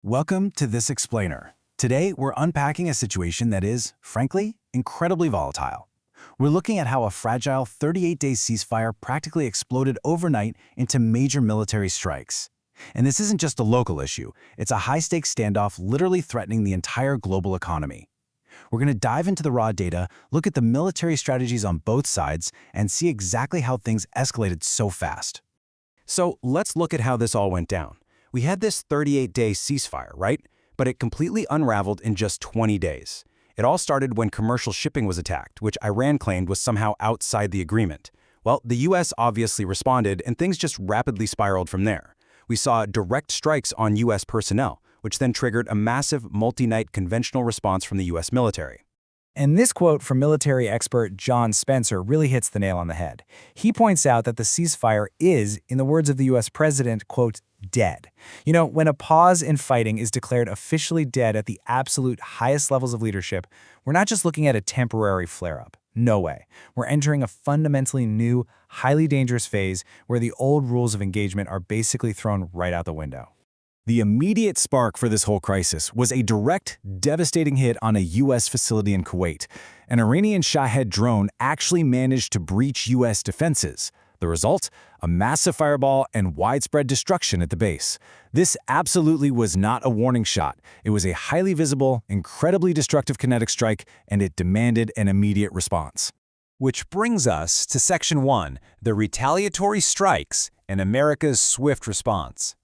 Welcome to This Explainer. Today, we're unpacking a situation that is, frankly, incredibly volatile. We're looking at how a fragile 38-day ceasefire practically exploded overnight into major military strikes. And this isn't just a local issue, it's a high-stakes standoff literally threatening the entire global economy. We're going to dive into the raw data, look at the military strategies on both sides, and see exactly how things escalated so fast. So let's look at how this all went down. We had this 38-day ceasefire, right? But it completely unraveled in just 20 days. It all started when commercial shipping was attacked, which Iran claimed was somehow outside the agreement. Well, the US obviously responded, and things just rapidly spiraled from there. We saw direct strikes on US personnel, which then triggered a massive multi-night conventional response from the US military. And this quote from military expert John Spencer really hits the nail on the head. He points out that the ceasefire is, in the words of the U.S. president, quote, dead. You know, when a pause in fighting is declared officially dead at the absolute highest levels of leadership, we're not just looking at a temporary flare-up. No way. We're entering a fundamentally new, highly dangerous phase where the old rules of engagement are basically thrown right out the window. The immediate spark for this whole crisis was a direct, devastating hit on a U.S. facility in Kuwait. An Iranian Shahed drone actually managed to breach U.S. defenses. The result? A massive fireball and widespread destruction at the base. This absolutely was not a warning shot. It was a highly visible, incredibly destructive kinetic strike, and it demanded an immediate response. Which brings us to Section 1, the retaliatory strikes and America's swift response.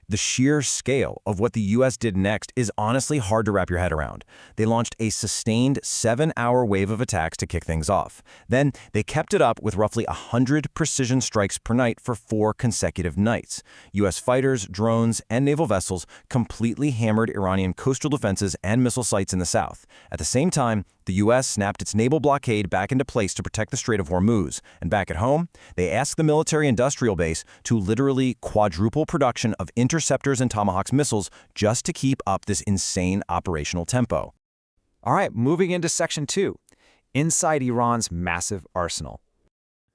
The sheer scale of what the U.S. did next is honestly hard to wrap your head around. They launched a sustained 7-hour wave of attacks to kick things off. Then, they kept it up with roughly 100 precision strikes per night for 4 consecutive nights. U.S. fighters, drones, and naval vessels completely hammered Iranian coastal defenses and missile sites in the south. At the same time, the U.S. snapped its naval blockade back into place to protect the Strait of Hormuz. And back at home, they asked the military-industrial base to literally quadruple production of interceptors and Tomahawk missiles just to keep up this insane operational tempo. All right, moving into Section 2, inside Iran's massive arsenal.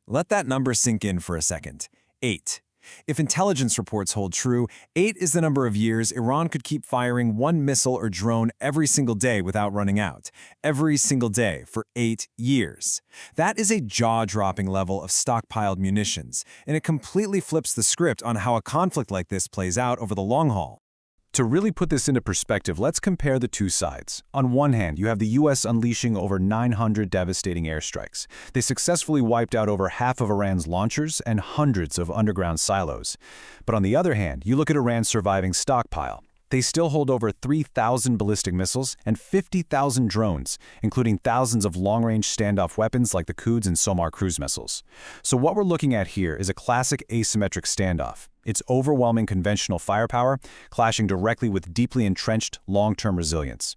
Let that number sink in for a second. 8. If intelligence reports hold true, 8 is the number of years Iran could keep firing one missile or drone every single day without running out. Every single day for 8 years. That is a jaw-dropping level of stockpiled munitions, and it completely flips the script on how a conflict like this plays out over the long haul. To really put this into perspective, let's compare the two sides. On one hand, you have the U.S. unleashing over 900 devastating airstrikes. They successfully wiped out over half of Iran's launchers and hundreds of underground silos. But on the other hand, you look at Iran's surviving stockpile. They still hold over 3,000 ballistic missiles and 50,000 drones, including thousands of long-range standoff weapons like the Quds and SOMAR cruise missiles. So what we're looking at here is a classic asymmetric standoff. It's overwhelming conventional firepower, clashing directly with deeply entrenched long-term resilience.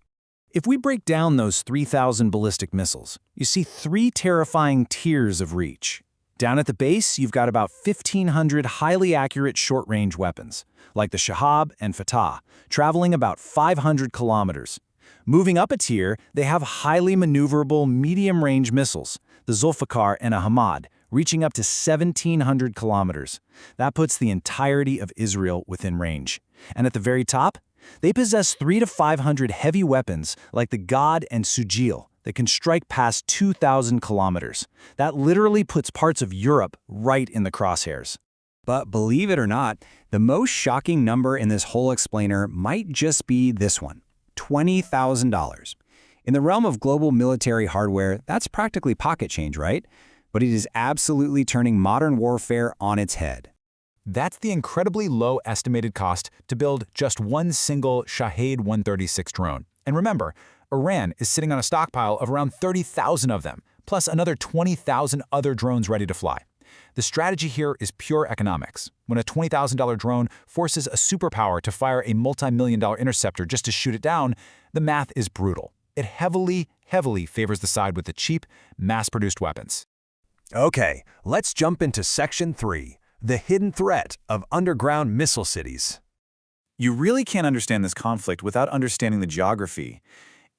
If we break down those 3,000 ballistic missiles, you see 3 terrifying tiers of reach. Down at the base, you've got about 1,500 highly accurate short-range weapons, like the Shahab and Fatah, traveling about 500 kilometers. Moving up a tier, they have highly maneuverable medium-range missiles, the Zulfikar and Ahmad, reaching up to 1,700 kilometers. That puts the entirety of Israel within range. And at the very top, they possess 300 to 500 heavy weapons like the Gad and Sujil that can strike past 2,000 kilometers. That literally puts parts of Europe right in the crosshairs. But believe it or not, the most shocking number in this whole explainer might just be this one, $20,000. In the realm of global military hardware, that's practically pocket change, right? But it is absolutely turning modern warfare on its head. That's the incredibly low estimated cost to build just one single Shahed 136 drone. And remember, Iran is sitting on a stockpile of around 30,000 of them, plus another 20,000 other drones ready to fly. The strategy here is pure economics. When a $20,000 drone forces a superpower to fire a multi-million-dollar interceptor just to shoot it down, the math is brutal. It heavily favors the side with the cheap, mass-produced weapons. Okay, let's jump into Section 3, the hidden threat of underground missile cities. You really can't understand this conflict without understanding the geography.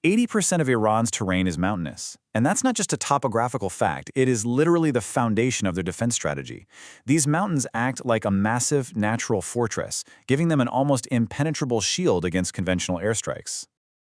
80% of Iran's terrain is mountainous. And that's not just a topographical fact, it is literally the foundation of their defense strategy. These mountains act like a massive natural fortress, giving them an almost impenetrable shield against conventional airstrikes.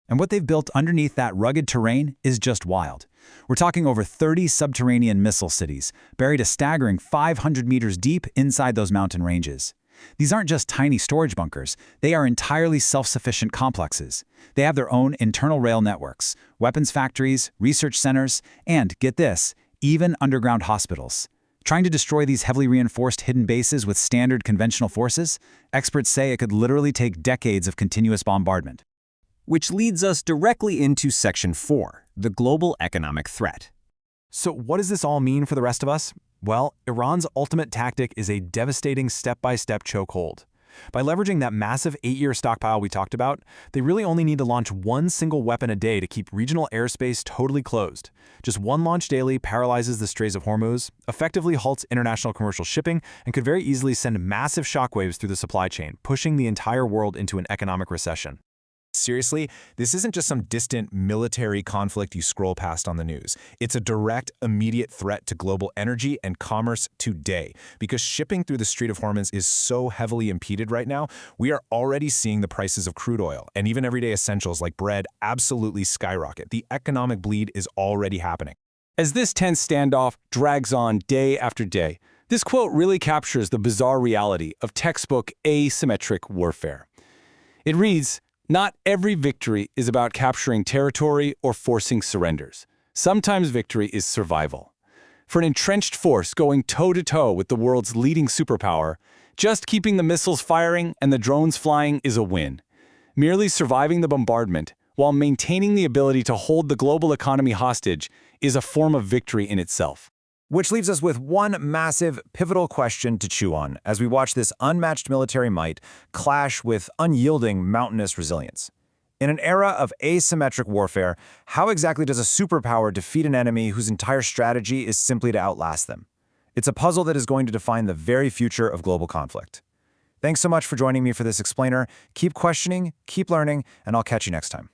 And what they've built underneath that rugged terrain is just wild. We're talking over 30 subterranean missile cities, buried a staggering 500 meters deep inside those mountain ranges. These aren't just tiny storage bunkers, they are entirely self-sufficient complexes. They have their own internal rail networks, weapons factories, research centers, and, get this, even underground hospitals. Trying to destroy these heavily reinforced hidden bases with standard conventional forces? Experts say it could literally take decades of continuous bombardment. Which leads us directly into Section 4, the global economic threat. So what does this all mean for the rest of us? Well, Iran's ultimate tactic is a devastating step-by-step chokehold. By leveraging that massive 8-year stockpile we talked about, they really only need to launch one single weapon a day to keep regional airspace totally closed. Just one launch daily paralyzes the Strait of Hormuz, effectively halts international commercial shipping, and could very easily send massive shockwaves through the supply chain, pushing the entire world into an economic recession. Seriously, this isn't just some distant military conflict you scroll past on the news. It's a direct, immediate threat to global energy and commerce today. Because shipping through the Strait of Hormuz is so heavily impeded right now, we are already seeing the prices of crude oil and even everyday essentials like bread absolutely skyrocket. The economic bleed is already happening. As this tense standoff drags on day after day, this quote really captures the bizarre reality of textbook asymmetric warfare. It reads, "Not every victory is about capturing territory or forcing surrenders. Sometimes victory is survival. For an entrenched force going toe-to-toe with the world's leading superpower, just keeping the missiles firing and the drones flying is a win. Merely surviving the bombardment while maintaining the ability to hold the global economy hostage is a form of victory in itself." Which leaves us with one massive, pivotal question to chew on as we watch this unmatched military might clash with unyielding mountainous resilience. In an era of asymmetric warfare, how exactly does a superpower defeat an enemy whose entire strategy is simply to outlast them? It's a puzzle that is going to define the very future of global conflict. Thanks so much for joining me for this explainer. Keep questioning, keep learning, and I'll catch you next time.